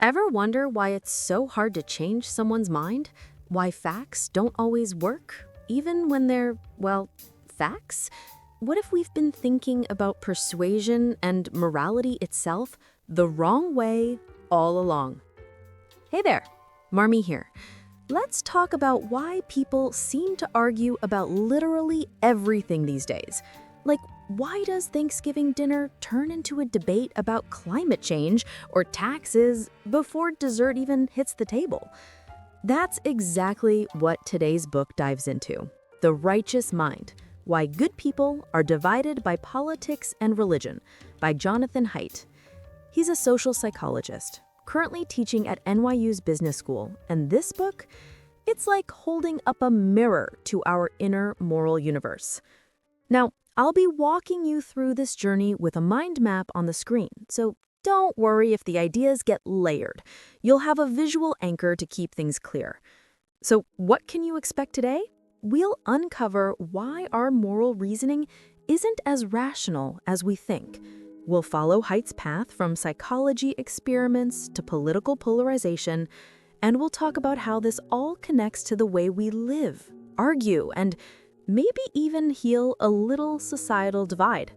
Ever wonder why it's so hard to change someone's mind? Why facts don't always work, even when they're, well, facts? What if we've been thinking about persuasion and morality itself the wrong way all along? Hey there, Marmy here. Let's talk about why people seem to argue about literally everything these days. Like, why does Thanksgiving dinner turn into a debate about climate change or taxes before dessert even hits the table? That's exactly what today's book dives into. The Righteous Mind: Why Good People Are Divided by Politics and Religion, by Jonathan Haidt. He's a social psychologist, currently teaching at NYU's business school, and this book, it's like holding up a mirror to our inner moral universe. Now, I'll be walking you through this journey with a mind map on the screen, so don't worry if the ideas get layered. You'll have a visual anchor to keep things clear. So what can you expect today? We'll uncover why our moral reasoning isn't as rational as we think. We'll follow Haidt's path from psychology experiments to political polarization, and we'll talk about how this all connects to the way we live, argue, and maybe even heal a little societal divide.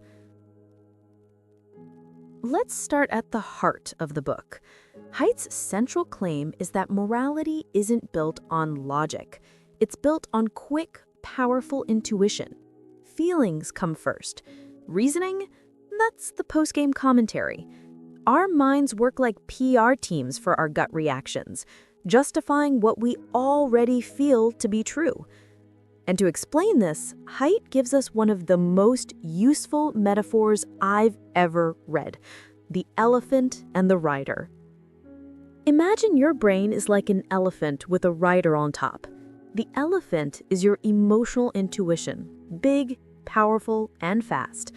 Let's start at the heart of the book. Haidt's central claim is that morality isn't built on logic. It's built on quick, powerful intuition. Feelings come first. Reasoning? That's the post-game commentary. Our minds work like PR teams for our gut reactions, justifying what we already feel to be true. And to explain this, Haidt gives us one of the most useful metaphors I've ever read: the elephant and the rider. Imagine your brain is like an elephant with a rider on top. The elephant is your emotional intuition, big, powerful, and fast.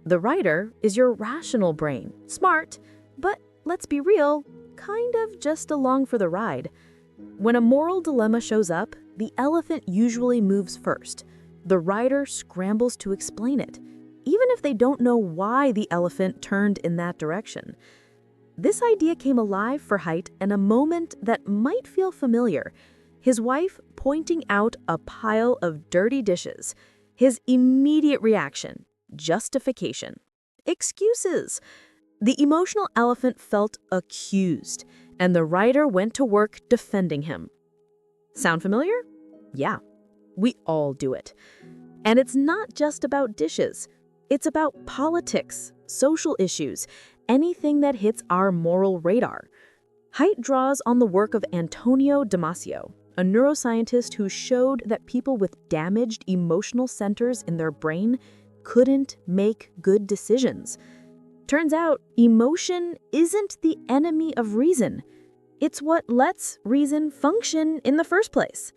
The rider is your rational brain, smart, but let's be real, kind of just along for the ride. When a moral dilemma shows up, the elephant usually moves first. The rider scrambles to explain it, even if they don't know why the elephant turned in that direction. This idea came alive for Haidt in a moment that might feel familiar: his wife pointing out a pile of dirty dishes. His immediate reaction: justification. Excuses. The emotional elephant felt accused, and the rider went to work defending him. Sound familiar? Yeah, we all do it. And it's not just about dishes. It's about politics, social issues, anything that hits our moral radar. Haidt draws on the work of Antonio Damasio, a neuroscientist who showed that people with damaged emotional centers in their brain couldn't make good decisions. Turns out, emotion isn't the enemy of reason. It's what lets reason function in the first place.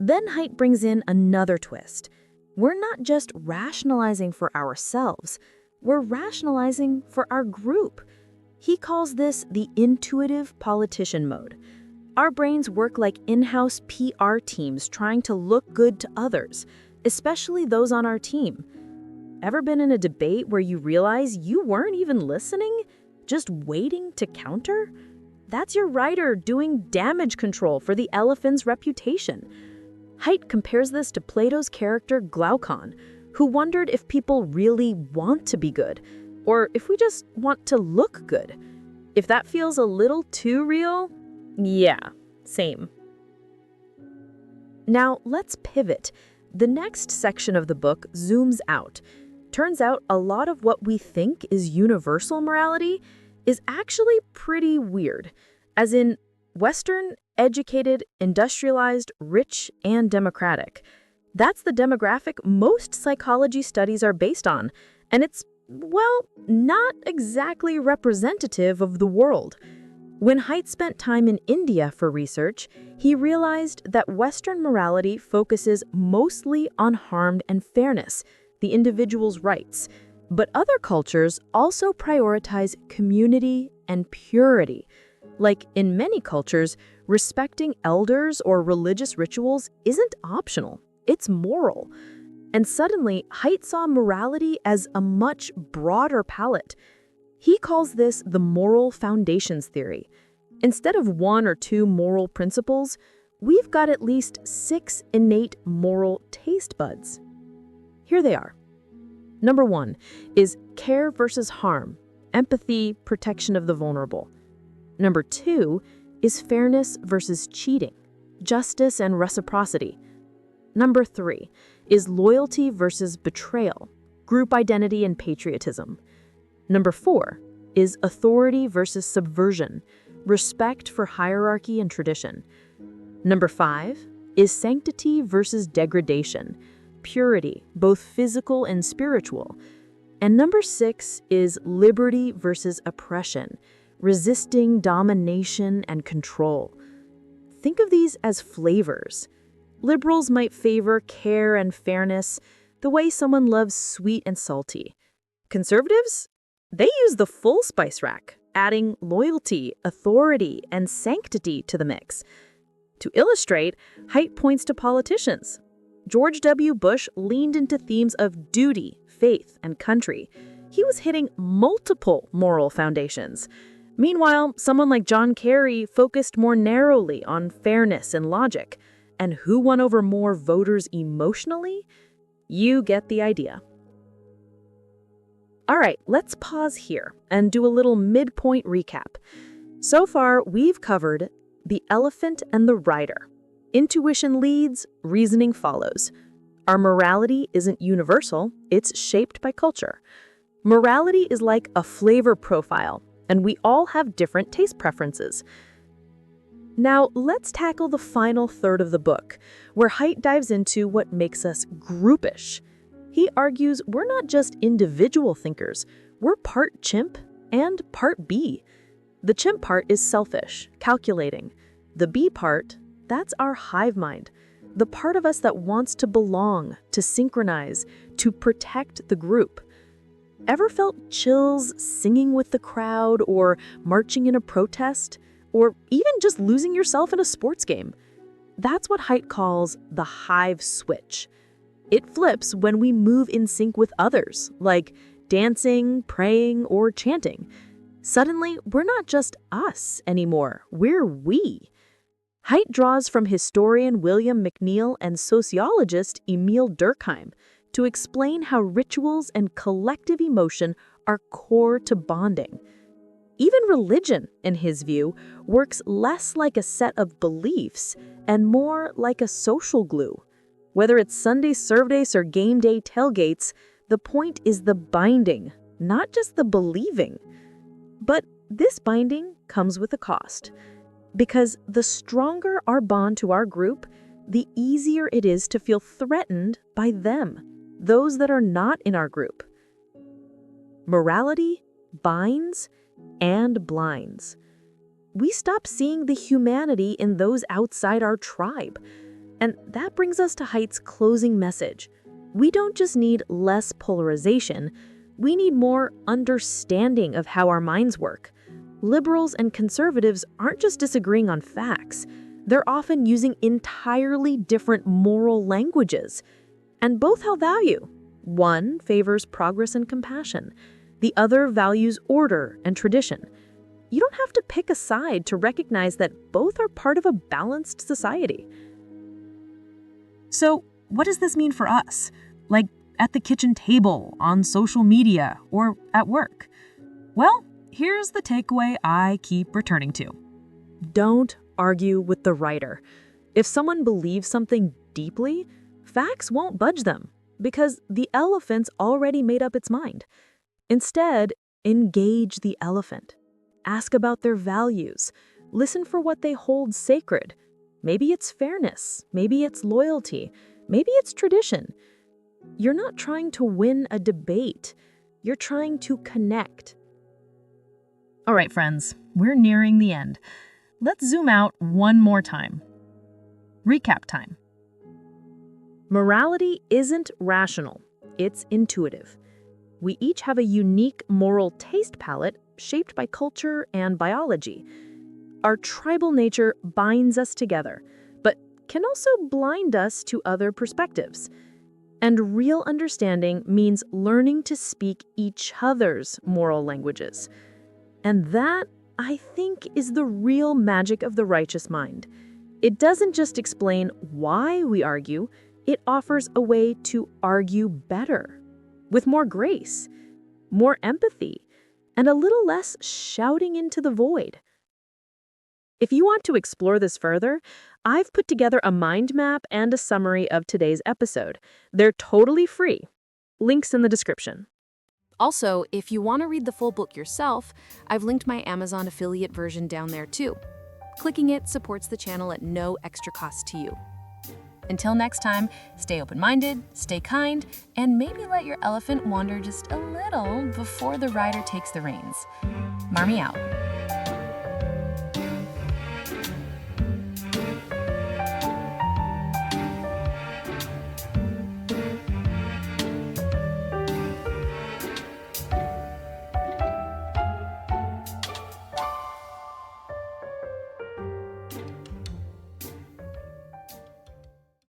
Then Haidt brings in another twist. We're not just rationalizing for ourselves, we're rationalizing for our group. He calls this the intuitive politician mode. Our brains work like in-house PR teams trying to look good to others, especially those on our team. Ever been in a debate where you realize you weren't even listening, just waiting to counter? That's your rider doing damage control for the elephant's reputation. Haidt compares this to Plato's character Glaucon, who wondered if people really want to be good, or if we just want to look good. If that feels a little too real, yeah, same. Now let's pivot. The next section of the book zooms out. Turns out a lot of what we think is universal morality is actually pretty weird, as in Western, educated, industrialized, rich, and democratic. That's the demographic most psychology studies are based on, and it's, well, not exactly representative of the world. When Haidt spent time in India for research, he realized that Western morality focuses mostly on harm and fairness, the individual's rights, but other cultures also prioritize community and purity. Like in many cultures, respecting elders or religious rituals isn't optional, it's moral. And suddenly, Haidt saw morality as a much broader palette. He calls this the moral foundations theory. Instead of one or two moral principles, we've got at least 6 innate moral taste buds. Here they are. Number 1 is care versus harm, empathy, protection of the vulnerable. Number 2 is fairness versus cheating, justice and reciprocity. Number 3 is loyalty versus betrayal, group identity and patriotism. Number 4 is authority versus subversion, respect for hierarchy and tradition. Number 5 is sanctity versus degradation, purity, both physical and spiritual. And number 6 is liberty versus oppression, resisting domination and control. Think of these as flavors. Liberals might favor care and fairness the way someone loves sweet and salty. Conservatives? They use the full spice rack, adding loyalty, authority, and sanctity to the mix. To illustrate, Haidt points to politicians. George W. Bush leaned into themes of duty, faith, and country. He was hitting multiple moral foundations. Meanwhile, someone like John Kerry focused more narrowly on fairness and logic. And who won over more voters emotionally? You get the idea. All right, let's pause here and do a little midpoint recap. So far, we've covered the elephant and the rider. Intuition leads, reasoning follows. Our morality isn't universal, it's shaped by culture. Morality is like a flavor profile, and we all have different taste preferences. Now, let's tackle the final third of the book, where Haidt dives into what makes us groupish. He argues we're not just individual thinkers, we're part chimp and part bee. The chimp part is selfish, calculating. The bee part, that's our hive mind, the part of us that wants to belong, to synchronize, to protect the group. Ever felt chills singing with the crowd or marching in a protest? Or even just losing yourself in a sports game? That's what Haidt calls the hive switch. It flips when we move in sync with others, like dancing, praying, or chanting. Suddenly, we're not just us anymore, we're we. Haidt draws from historian William McNeill and sociologist Emil Durkheim to explain how rituals and collective emotion are core to bonding. Even religion, in his view, works less like a set of beliefs and more like a social glue. Whether it's Sunday servdays or game day tailgates, the point is the binding, not just the believing. But this binding comes with a cost. Because the stronger our bond to our group, the easier it is to feel threatened by them, those that are not in our group. Morality binds and blinds. We stop seeing the humanity in those outside our tribe. And that brings us to Haidt's closing message. We don't just need less polarization, we need more understanding of how our minds work. Liberals and conservatives aren't just disagreeing on facts, they're often using entirely different moral languages. And both have value. One favors progress and compassion. The other values order and tradition. You don't have to pick a side to recognize that both are part of a balanced society. So, what does this mean for us? Like at the kitchen table, on social media, or at work? Well, here's the takeaway I keep returning to. Don't argue with the writer. If someone believes something deeply, facts won't budge them, because the elephant's already made up its mind. Instead, engage the elephant. Ask about their values. Listen for what they hold sacred. Maybe it's fairness. Maybe it's loyalty. Maybe it's tradition. You're not trying to win a debate. You're trying to connect. All right, friends, we're nearing the end. Let's zoom out one more time. Recap time. Morality isn't rational. It's intuitive. We each have a unique moral taste palette shaped by culture and biology. Our tribal nature binds us together, but can also blind us to other perspectives. And real understanding means learning to speak each other's moral languages. And that I think, is the real magic of the righteous mind. It doesn't just explain why we argue, it offers a way to argue better, with more grace, more empathy, and a little less shouting into the void. If you want to explore this further, I've put together a mind map and a summary of today's episode. They're totally free. Links in the description. Also, if you want to read the full book yourself, I've linked my Amazon affiliate version down there too. Clicking it supports the channel at no extra cost to you. Until next time, stay open-minded, stay kind, and maybe let your elephant wander just a little before the rider takes the reins. Marmy out.